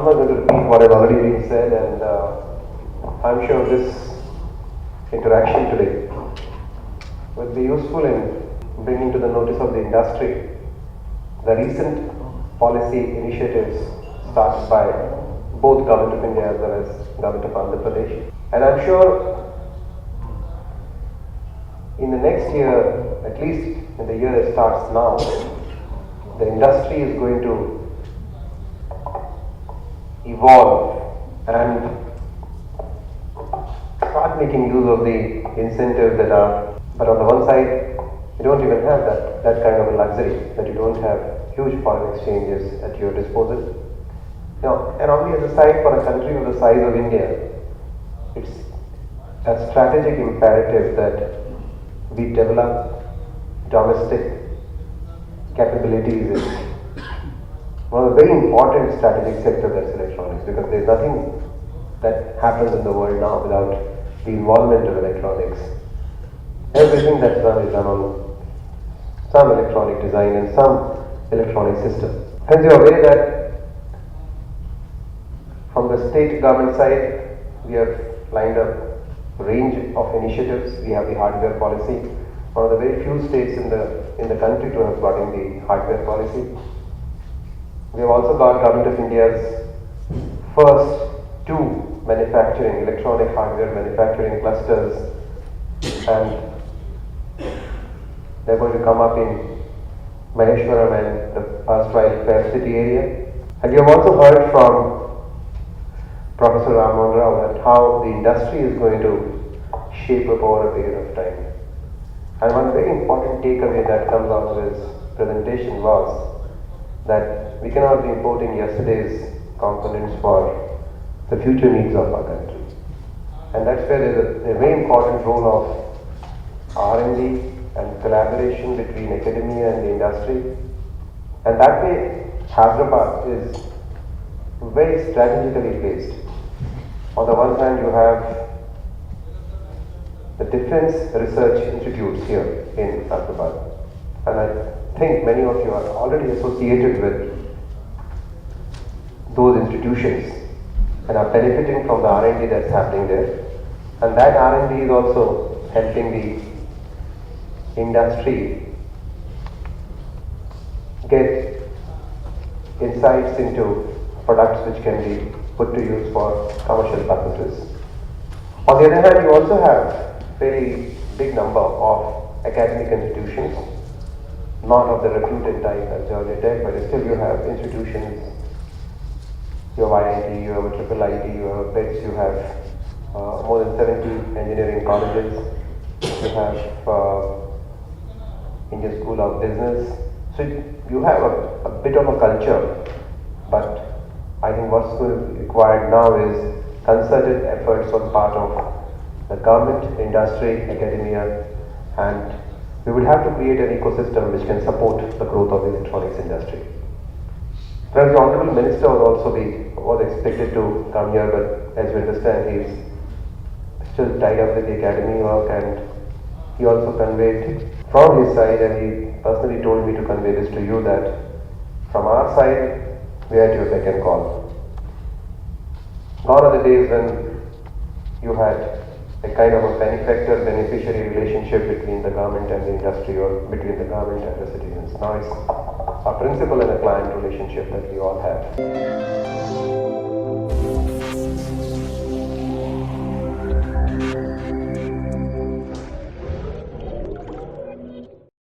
I'm not going to repeat what has already been said, and I'm sure this interaction today will be useful in bringing to the notice of the industry the recent policy initiatives started by both Government of India as well as Government of Andhra Pradesh. And I'm sure in the next year, at least in the year that starts now, the industry is going to evolve and start making use of the incentives that are, but on the one side, you don't even have that kind of a luxury, that you don't have huge foreign exchanges at your disposal. Now, and on the other side, for a country of the size of India, it's a strategic imperative that we develop domestic capabilities in one of the very important strategic sectors, that's electronics, because there's nothing that happens in the world now without the involvement of electronics. Everything that's done is done on some electronic design and some electronic system. Hence, you're aware that from the state government side, we have lined up a range of initiatives. We have the hardware policy, one of the very few states in the country to have brought in the hardware policy. We have also got Government of India's first two electronic hardware manufacturing clusters, and they're going to come up in Malleswaram and the erstwhile Fair City area. And you have also heard from Professor Rao that how the industry is going to shape up over a period of time. And one very important takeaway that comes out of his presentation was that we cannot be importing yesterday's components for the future needs of our country. And that's where there's a very important role of R&D and collaboration between academia and the industry. And that way, Hyderabad is very strategically placed. On the one hand, you have the Defense Research Institutes here in Hyderabad. And I think many of you are already associated with those institutions and are benefiting from the R&D that's happening there. And that R&D is also helping the industry get insights into products which can be put to use for commercial purposes. On the other hand, you also have very big number of academic institutions, not of the reputed type as Dept, but still you have institutions. You have IIT, you have a triple IT, you have BETS, you have more than 70 engineering colleges, you have Indian School of Business. So you have a bit of a culture, but I think what's required now is concerted efforts on part of the government, industry, academia, and we would have to create an ecosystem which can support the growth of the electronics industry. Perhaps the Honorable Minister was expected to come here, but as you understand, he is still tied up with the academy work, and he also conveyed from his side, and he personally told me to convey this to you, that from our side, we are at your beck and call. Gone are the days when you had a kind of a benefactor-beneficiary relationship between the government and the industry, or between the government and the citizens. Now it's a principal and a client relationship that we all have.